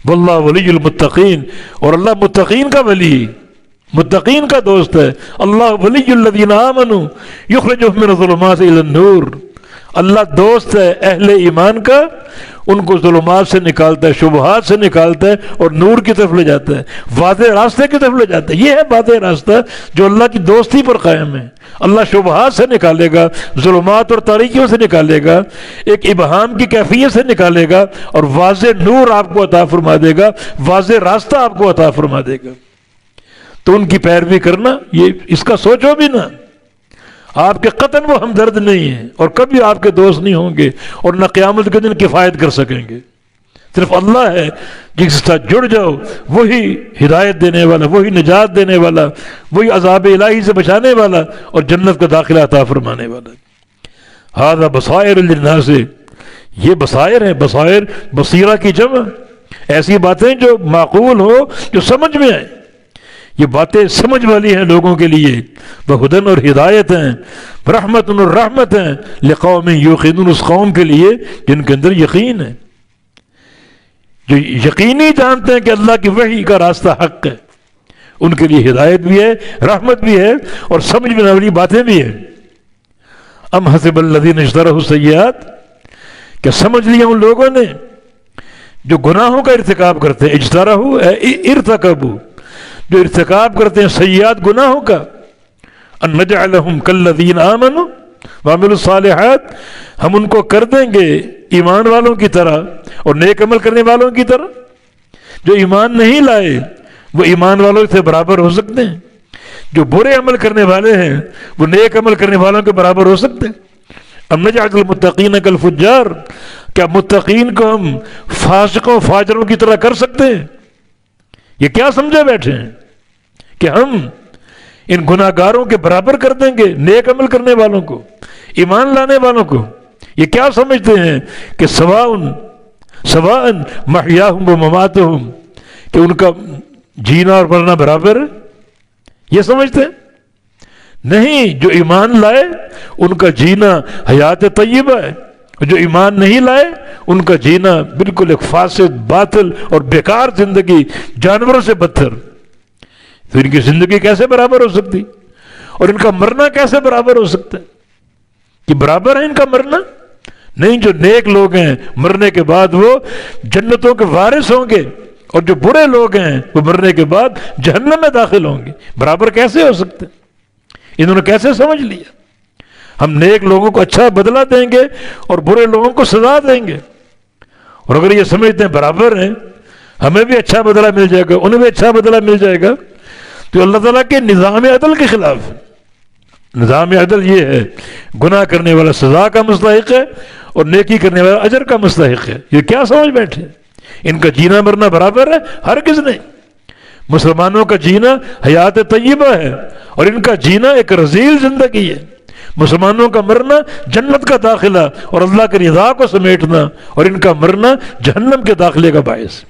واللہ ولی المتقین، اور اللہ متقین کا ولی، متقین کا دوست ہے۔ اللہ ولی الذین آمنوا یخرجهم من الظلمات الی النور، اللہ دوست ہے اہل ایمان کا، ان کو ظلمات سے نکالتا ہے، شبہات سے نکالتا ہے اور نور کی طرف لے جاتا ہے، واضح راستے کی طرف لے جاتا ہے۔ یہ ہے واضح راستہ جو اللہ کی دوستی پر قائم ہے۔ اللہ شبہات سے نکالے گا، ظلمات اور تاریکیوں سے نکالے گا، ایک ابہام کی کیفیت سے نکالے گا، اور واضح نور آپ کو عطا فرما دے گا، واضح راستہ آپ کو عطا فرما دے گا۔ تو ان کی پیروی کرنا، یہ اس کا سوچو بھی نہ، آپ کے قطن وہ ہمدرد نہیں ہیں اور کبھی آپ کے دوست نہیں ہوں گے، اور نہ قیامت کے دن کفایت کر سکیں گے۔ صرف اللہ ہے جس کے ساتھ جڑ جاؤ، وہی ہدایت دینے والا، وہی نجات دینے والا، وہی عذاب الہی سے بچانے والا اور جنت کا داخلہ عطا فرمانے والا۔ ھذا بصائر للناس، یہ بصائر ہیں، بصائر بصیرہ کی جمع، ایسی باتیں جو معقول ہو، جو سمجھ میں آئیں۔ یہ باتیں سمجھ والی ہیں لوگوں کے لیے، بہدن اور ہدایت ہیں، رحمت اور رحمت ہیں لقوم یوقنون، اس قوم کے لیے جن کے اندر یقین ہے، جو یقینی جانتے ہیں کہ اللہ کی وحی کا راستہ حق ہے، ان کے لیے ہدایت بھی ہے، رحمت بھی ہے، اور سمجھ میں آنے والی باتیں بھی ہیں۔ ام حسب الذین اجترحوا السیئات، کیا سمجھ لیا ان لوگوں نے جو گناہوں کا ارتکاب کرتے ہیں، اجترحوا ارتکبوا، جو ارتکاب کرتے ہیں سیئات گناہوں کا، ان نجعلہم کالذین آمنوا وعملوا الصالحات، ہم ان کو کر دیں گے ایمان والوں کی طرح اور نیک عمل کرنے والوں کی طرح۔ جو ایمان نہیں لائے وہ ایمان والوں سے برابر ہو سکتے ہیں، جو برے عمل کرنے والے ہیں وہ نیک عمل کرنے والوں کے برابر ہو سکتے ہیں۔ ام نجعل المتقین کالفجار، کیا متقین کو ہم فاسقوں فاجروں کی طرح کر سکتے ہیں؟ یہ کیا سمجھے بیٹھے ہیں کہ ہم ان گناہ گاروں کے برابر کر دیں گے نیک عمل کرنے والوں کو، ایمان لانے والوں کو؟ یہ کیا سمجھتے ہیں کہ سواء محیاہم و مماتہم، کہ ان کا جینا اور مرنا برابر ہے؟ یہ سمجھتے ہیں؟ نہیں، جو ایمان لائے ان کا جینا حیات طیبہ ہے، جو ایمان نہیں لائے ان کا جینا بالکل ایک فاسد، باطل اور بیکار زندگی، جانوروں سے بدتر۔ تو ان کی زندگی کیسے برابر ہو سکتی، اور ان کا مرنا کیسے برابر ہو سکتا ہے؟ کہ برابر ہے ان کا مرنا؟ نہیں، جو نیک لوگ ہیں مرنے کے بعد وہ جنتوں کے وارث ہوں گے، اور جو برے لوگ ہیں وہ مرنے کے بعد جہنم میں داخل ہوں گے۔ برابر کیسے ہو سکتے؟ انہوں نے کیسے سمجھ لیا ہم نیک لوگوں کو اچھا بدلہ دیں گے اور برے لوگوں کو سزا دیں گے؟ اور اگر یہ سمجھتے ہیں برابر ہیں، ہمیں بھی اچھا بدلہ مل جائے گا، انہیں بھی اچھا بدلہ مل جائے گا، تو اللہ تعالیٰ کے نظام عدل کے خلاف ہے۔ نظام عدل یہ ہے، گناہ کرنے والا سزا کا مستحق ہے اور نیکی کرنے والا اجر کا مستحق ہے۔ یہ کیا سمجھ بیٹھے؟ ان کا جینا مرنا برابر ہے؟ ہرگز نہیں۔ مسلمانوں کا جینا حیات طیبہ ہے اور ان کا جینا ایک رذیل زندگی ہے۔ مسلمانوں کا مرنا جنت کا داخلہ اور اللہ کی رضا کو سمیٹنا، اور ان کا مرنا جہنم کے داخلے کا باعث۔